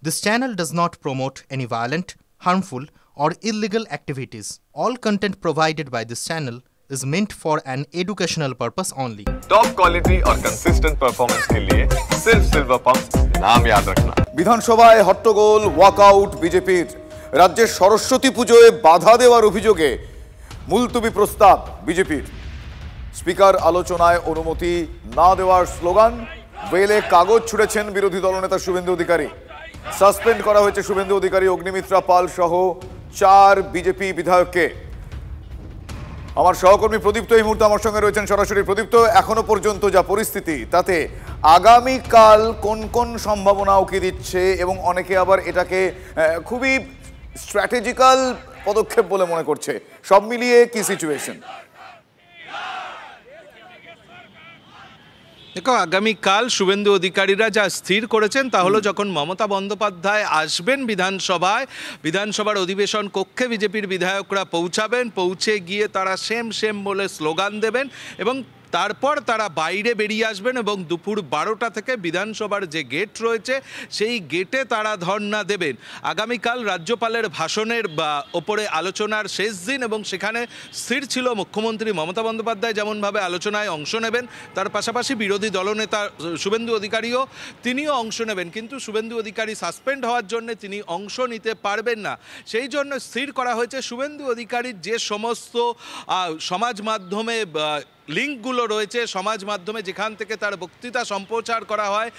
This channel does not promote any violent, harmful, or illegal activities. All content provided by this channel is meant for an educational purpose only. Top quality और consistent performance के लिए सिर्फ silver pump नाम याद रखना। বিধানসভায় হট্টগোল walkout বিজেপির। রাজ্যের সরস্বতী পুজোয় বাধা দেওয়ার অভিযোগে মুলতবি প্রস্তাব বিজেপির। স্পিকার আলোচনায় অনুমতি না দেওয়ার স্লোগান, বেলে কাগজ ছুড়েছেন বিরোধী দলনেতা শুভেন্দু অধিকারী। সাসপেন্ড করা হয়েছে শুভেন্দু অধিকারী, অগ্নিমিত্রা পাল সহ 4 বিজেপি বিধায়ককে। আমার সহকর্মী প্রদীপ্ত এই মুহূর্তে আমার সঙ্গে রয়েছেন সরাসরি। প্রদীপ্ত, এখনো পর্যন্ত যা পরিস্থিতি তাতে আগামীকাল কোন কোন সম্ভাবনা উকি দিচ্ছে এবং অনেকে আবার এটাকে খুবই স্ট্র্যাটেজিক্যাল পদক্ষেপ বলে মনে করছে, সব মিলিয়ে কি সিচুয়েশন? দেখো, আগামীকাল শুভেন্দু অধিকারীরা যা স্থির করেছেন তা হলো যখন মমতা বন্দ্যোপাধ্যায় আসবেন বিধানসভার অধিবেশন কক্ষে বিজেপির বিধায়করা পৌঁছে গিয়ে তারা সেম বলে স্লোগান দেবেন এবং তারপর তারা বাইরে বেরিয়ে আসবেন এবং দুপুর 12টা থেকে বিধানসভার যে গেট রয়েছে সেই গেটে তারা ধর্ণা দেবেন। আগামীকাল রাজ্যপালের ভাষণের ওপরে আলোচনার শেষ দিন এবং সেখানে স্থির ছিল মুখ্যমন্ত্রী মমতা বন্দ্যোপাধ্যায় যেমনভাবে আলোচনায় অংশ নেবেন, তার পাশাপাশি বিরোধী দলনেতা শুভেন্দু অধিকারীও তিনিও অংশ নেবেন, কিন্তু শুভেন্দু অধিকারী সাসপেন্ড হওয়ার জন্য তিনি অংশ নিতে পারবেন না। সেই জন্য স্থির করা হয়েছে শুভেন্দু অধিকারীর যে সমস্ত সমাজ মাধ্যমে লিঙ্কগুলো রয়েছে, সমাজ মাধ্যমে যেখান থেকে তার বক্তৃতা সম্প্রচার করা হয়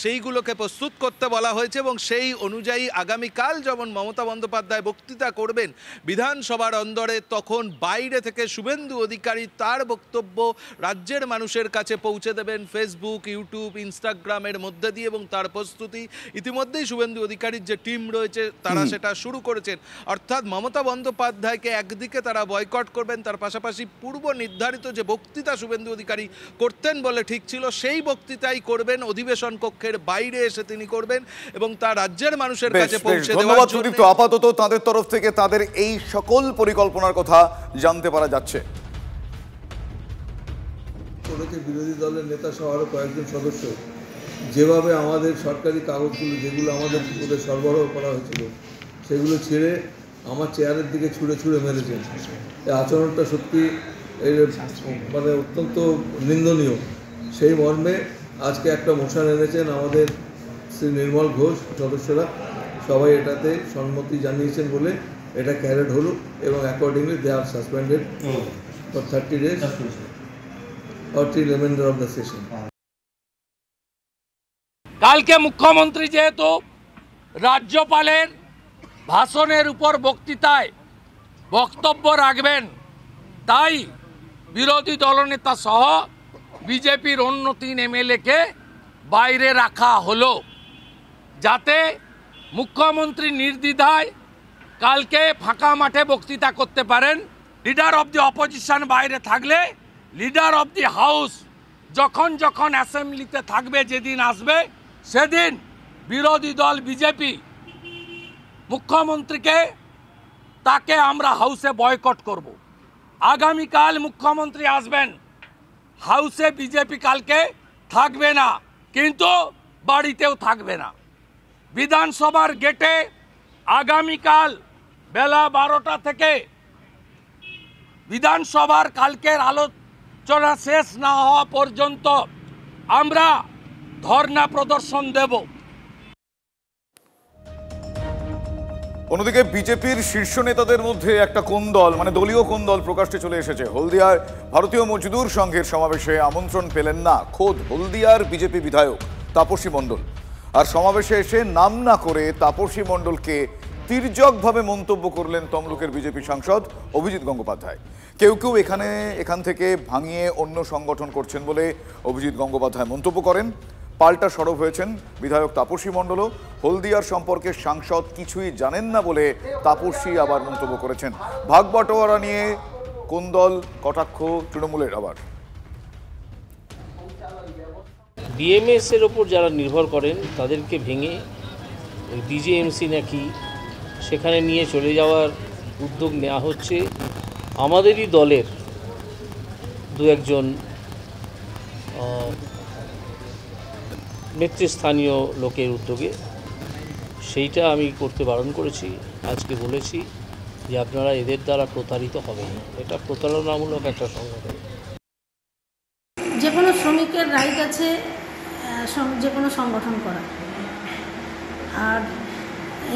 সেইগুলোকে প্রস্তুত করতে বলা হয়েছে এবং সেই অনুযায়ী আগামীকাল যেমন মমতা বন্দ্যোপাধ্যায় বক্তৃতা করবেন বিধানসভার অন্দরে, তখন বাইরে থেকে শুভেন্দু অধিকারী তার বক্তব্য রাজ্যের মানুষের কাছে পৌঁছে দেবেন ফেসবুক, ইউটিউব, ইনস্টাগ্রামের মধ্যে দিয়ে এবং তার প্রস্তুতি ইতিমধ্যেই শুভেন্দু অধিকারীর যে টিম রয়েছে তারা সেটা শুরু করেছেন। অর্থাৎ মমতা বন্দ্যোপাধ্যায়কে একদিকে তারা বয়কট করবেন, তার পাশাপাশি পূর্ব নির্ধারিত যে বক্তৃতা শুভেন্দু অধিকারী করতেন বলে ঠিক ছিল সেই বক্তৃতাই করবেন, অধিবেশন কক্ষের বাইরে এসে তিনি করবেন এবং তা রাজ্যের মানুষের কাছে পৌঁছে দেওয়ার জন্য। আপাতত তাদের তরফ থেকে তাদের এই সকল পরিকল্পনার কথা জানতে পারা যাচ্ছে। বিরোধী দলের নেতা সহ আরো কয়েকজন সদস্য যেভাবে আমাদের সরকারি কাগজগুলো যেগুলো আমাদের ওদের সরবরাহ করা হয়েছিল সেগুলো ছেড়ে আমার চেয়ারের দিকে ছুঁড়ে মেরেছেন। এই আচরণটা সত্যি মানে অত্যন্ত নিন্দনীয়। সেই মর্মে আজকে একটা মোশন এনেছেন আমাদের শ্রী নির্মল ঘোষ, সদস্যরা সবাই এটাতে সম্মতি জানিয়েছেন বলে এটা ক্যারেড হলো এবং accordingly they are suspended for 30 days or till remainder of the session. কালকে মুখ্যমন্ত্রী যেহেতু রাজ্যপালের ভাষণের উপর বক্তৃতায় বক্তব্য রাখবেন, তাই বিরোধী দলনেতা সহ বিজেপির অন্য 3 MLA-কে বাইরে রাখা হলো যাতে মুখ্যমন্ত্রী নির্দ্বিধায় কালকে ফাঁকা মাঠে বক্তৃতা করতে পারেন। লিডার অব দি অপোজিশন বাইরে থাকলে লিডার অব দি হাউস যখন অ্যাসেম্বলিতে থাকবে, যেদিন আসবে সেদিন বিরোধী দল বিজেপি মুখ্যমন্ত্রীকে তাকে আমরা হাউসে বয়কট করব। আগামীকাল মুখ্যমন্ত্রী আসবেন, হাউসে বিজেপি কালকে থাকবে না কিন্তু বাড়িতেও থাকবে না। বিধানসভার গেটে আগামীকাল বেলা 12টা থেকে বিধানসভার কালকের আলোচনা শেষ না হওয়া পর্যন্ত আমরা ধর্ণা প্রদর্শন দেব। অন্যদিকে বিজেপির শীর্ষ নেতাদের মধ্যে একটা কোন্দল, মানে দলীয় কোন্দল প্রকাশ্যে চলে এসেছে। হলদিয়ার ভারতীয় মজদুর সংঘের সমাবেশে আমন্ত্রণ পেলেন না খোদ হলদিয়ার বিজেপি বিধায়ক তাপসী মণ্ডল, আর সমাবেশে এসে নাম না করে তাপসী মণ্ডলকে তির্যকভাবে মন্তব্য করলেন তমলুকের বিজেপি সাংসদ অভিজিৎ গঙ্গোপাধ্যায়। কেউ এখান থেকে ভাঙিয়ে অন্য সংগঠন করছেন বলে অভিজিৎ গঙ্গোপাধ্যায় মন্তব্য করেন। পাল্টা সরব হয়েছেন বিধায়ক তাপসী মণ্ডলও। হলদিয়ার সম্পর্কে সাংসদ কিছুই জানেন না বলে তাপসী আবার মন্তব্য করেছেন। ভাগ বাটোয়ারা নিয়ে কোন্দল কটাক্ষ তৃণমূলের। আবার ডিএমএস এর ওপর যারা নির্ভর করেন তাদেরকে ভেঙে ডিজেএমসি নাকি সেখানে নিয়ে চলে যাওয়ার উদ্যোগ নেওয়া হচ্ছে আমাদেরই দলের 2-1 নেতৃস্থানীয় লোকের উদ্যোগে। সেইটা আমি করতে বারণ করেছি। আজকে বলেছি যে আপনারা এদের দ্বারা প্রতারিত হবেন না, এটা প্রতারণামূলক একটা সংগঠন। যে কোনো শ্রমিকের রাইট আছে যে কোনো সংগঠন করা। আর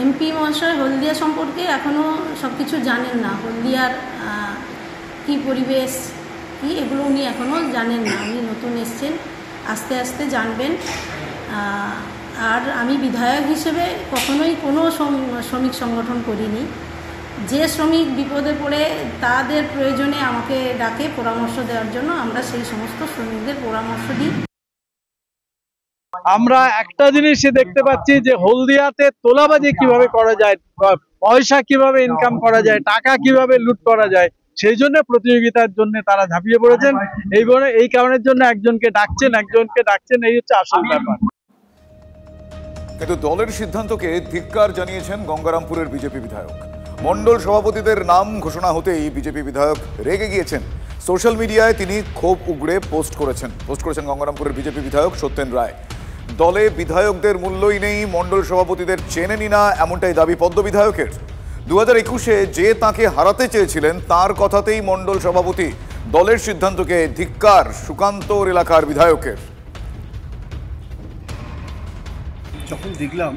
এমপি মহাশয় হলদিয়া সম্পর্কে এখনও সব কিছু জানেন না। হলদিয়ার কী পরিবেশ কী এগুলো উনি এখনও জানেন না। উনি নতুন এসছেন, আস্তে আস্তে জানবেন। আর আমি বিধায়ক হিসেবে কখনোই কোনো শ্রমিক সংগঠন করিনি। যে শ্রমিক বিপদে পড়ে তাদের প্রয়োজনে আমাকে ডাকে পরামর্শ দেওয়ার জন্য, আমরা সেই সমস্ত শ্রমিকদের পরামর্শ দিই। আমরা একটা জিনিসই দেখতে পাচ্ছি যে হলদিয়াতে তোলাবাজি কিভাবে করা যায়, পয়সা কিভাবে ইনকাম করা যায়, টাকা কিভাবে লুট করা যায়, সেই জন্য প্রতিযোগিতার জন্য তারা ঝাঁপিয়ে পড়েছেন। এই কারণের জন্য একজনকে ডাকছেন, এই হচ্ছে আসল ব্যাপার। কিন্তু দলের সিদ্ধান্তকে ধিক্কার জানিয়েছেন গঙ্গারামপুরের বিজেপি বিধায়ক। মণ্ডল সভাপতিদের নাম ঘোষণা হতেই বিজেপি বিধায়ক রেগে গিয়েছেন। সোশ্যাল মিডিয়ায় তিনি ক্ষোভ উগড়ে পোস্ট করেছেন গঙ্গারামপুরের বিজেপি বিধায়ক সত্যেন রায়। দলে বিধায়কদের মূল্যই নেই, মণ্ডল সভাপতিদের চেনেনি না, এমনটাই দাবি পদ্ম বিধায়কের। 2021-এ যে তাঁকে হারাতে চেয়েছিলেন তার কথাতেই মণ্ডল সভাপতি। দলের সিদ্ধান্তকে ধিক্কার সুকান্তর এলাকার বিধায়কের। যখন দেখলাম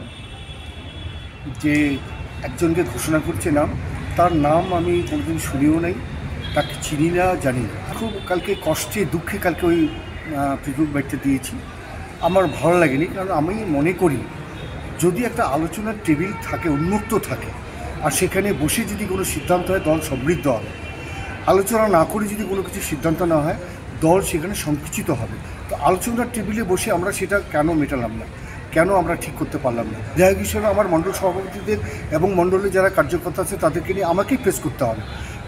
যে একজনকে ঘোষণা করছে নাম, তার নাম আমি কোনোদিন শুনিও নাই, তাকে চিনি না, জানি না। খুব কালকে কষ্টে দুঃখে কালকে ওই ফেসবুক বাড়িতে দিয়েছি। আমার ভালো লাগেনি, কারণ আমি মনে করি যদি একটা আলোচনার টেবিল থাকে, উন্মুক্ত থাকে, আর সেখানে বসে যদি কোনো সিদ্ধান্ত হয় দল সমৃদ্ধ হবে। আলোচনা না করে যদি কোনো কিছু সিদ্ধান্ত না হয় দল সেখানে সংকুচিত হবে। তো আলোচনার টেবিলে বসে আমরা সেটা কেন মেটালাম না, কেন আমরা ঠিক করতে পারলাম না? বিধায়ক হিসেবে আমার মণ্ডল সভাপতিদের এবং মণ্ডলের যারা কার্যকর্তা আছে তাদেরকে নিয়ে আমাকেই ফেস করতে হবে।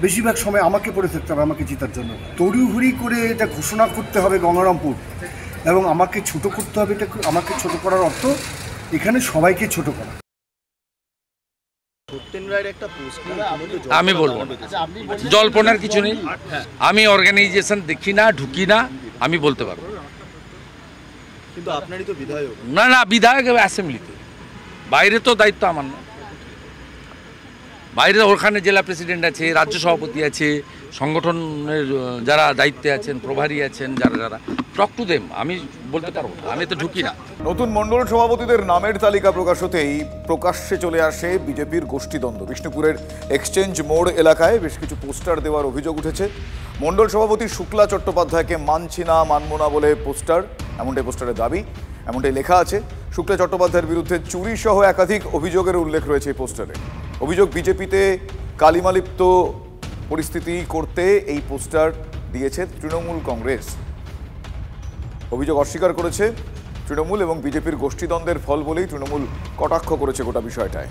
বেশিরভাগ সময় আমাকে পড়ে থাকতে হবে আমাকে জেতার জন্য। তড়িঘড়ি করে এটা ঘোষণা করতে হবে গঙ্গারামপুর এবং আমাকে ছোট করতে হবে। এটা আমাকে ছোট করার অর্থ এখানে সবাইকে ছোট করা। আমি বলবো জল্পনার কিছু নেই, আমি অর্গানাইজেশন দেখি না, ঢুকি না, আমি বলতে পারবো। কিন্তু আপনারই তো বিধায়ক। না বিধায়ক অ্যাসেম্বলিতে, বাইরে তো দায়িত্ব আমার না। বাইরে ওখানে জেলা প্রেসিডেন্ট আছে, রাজ্য সভাপতি আছে, সংগঠনের যারা দায়িত্বে আছেন, প্রভারী আছেন, যারা টক টু দেম, আমি বলতে পারবো না, আমি তো ঢুকি না। নতুন মণ্ডল সভাপতিদের নামের তালিকা প্রকাশ হতেই প্রকাশ্যে চলে আসে বিজেপির গোষ্ঠীদ্বন্দ্ব। বিষ্ণুপুরের এক্সচেঞ্জ মোড় এলাকায় বেশ কিছু পোস্টার দেওয়ার অভিযোগ উঠেছে। মণ্ডল সভাপতি শুক্লা চট্টোপাধ্যায়কে মানছি না, মানব না বলে পোস্টার, এমনটাই পোস্টারের দাবি, এমনটাই লেখা আছে। শুক্লা চট্টোপাধ্যায়ের বিরুদ্ধে চুরি সহ একাধিক অভিযোগের উল্লেখ রয়েছে এই পোস্টারে। অভিযোগ বিজেপিতে কালিমালিপ্ত পরিস্থিতি করতে এই পোস্টার দিয়েছে তৃণমূল কংগ্রেস। অভিযোগ অস্বীকার করেছে তৃণমূল এবং বিজেপির গোষ্ঠীদ্বন্দ্বের ফল বলেই তৃণমূল কটাক্ষ করেছে গোটা বিষয়টায়।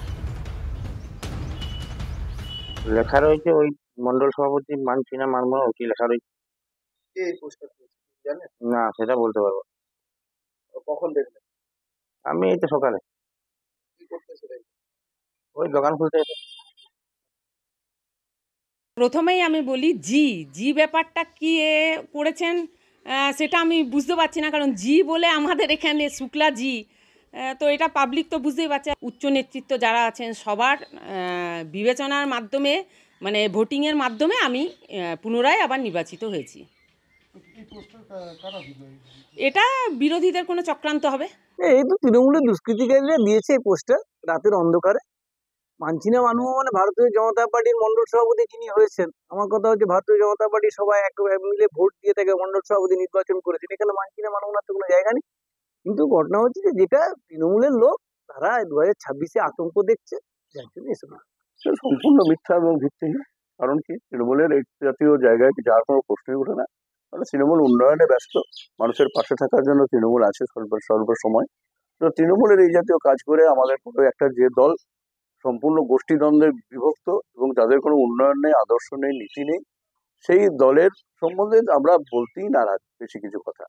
লেখা রয়েছে ওই মণ্ডল সভাপতি মানছি না, মানব না, কি লেখা রয়েছে না সেটা বলতে পারবো। কখন দেখলেন? আমি এই তো সকালে ওই দোকান খুলতে এসে। প্রথমেই আমি বলি জি ব্যাপারটা কি করেছেন সেটা আমি বুঝতে পারছি না, কারণ জি বলে আমাদের এখানে শুক্লা জি, তো এটা পাবলিক তো বুঝতেই পারছে। উচ্চ নেতৃত্ব যারা আছেন সবার বিবেচনার মাধ্যমে, মানে ভোটিংয়ের মাধ্যমে আমি পুনরায় আবার নির্বাচিত হয়েছি। এটা বিরোধীদের কোনো চক্রান্ত হবে। এই তো তৃণমূলের দুষ্কৃতিকারীরা দিয়েছে এই পোস্টার রাতের অন্ধকারে। মানছি না মানব মানে ভারতীয় জনতা পার্টির মণ্ডল সভাপতি যিনি হয়েছেন, আমার কথা হচ্ছে ভারতীয় জনতা পার্টির সবাই এক মিলে ভোট দিয়ে তাকে মণ্ডল সভাপতি নির্বাচন করেছেন, এখানে মানছি না মানব না তো কোনো জায়গা নেই। কিন্তু ঘটনা হচ্ছে যে যেটা তৃণমূলের লোক তারা 2026-এ আতঙ্ক দেখছে, যার জন্য এসব সম্পূর্ণ মিথ্যা এবং ভিত্তিহীন। কারণ কি, তৃণমূলের এই জাতীয় জায়গায় যার কোনো প্রশ্নই ওঠে না। মানে তৃণমূল উন্নয়নে ব্যস্ত, মানুষের পাশে থাকার জন্য তৃণমূল আছে সর্বসময়। তো তৃণমূলের এই জাতীয় কাজ করে আমাদের পুরো একটা যে দল সম্পূর্ণ গোষ্ঠীদ্বন্দ্বে বিভক্ত এবং তাদের কোনো উন্নয়ন নেই, আদর্শ নেই, নীতি নেই, সেই দলের সম্বন্ধে আমরা বলতেই নারাজ বেশি কিছু কথা।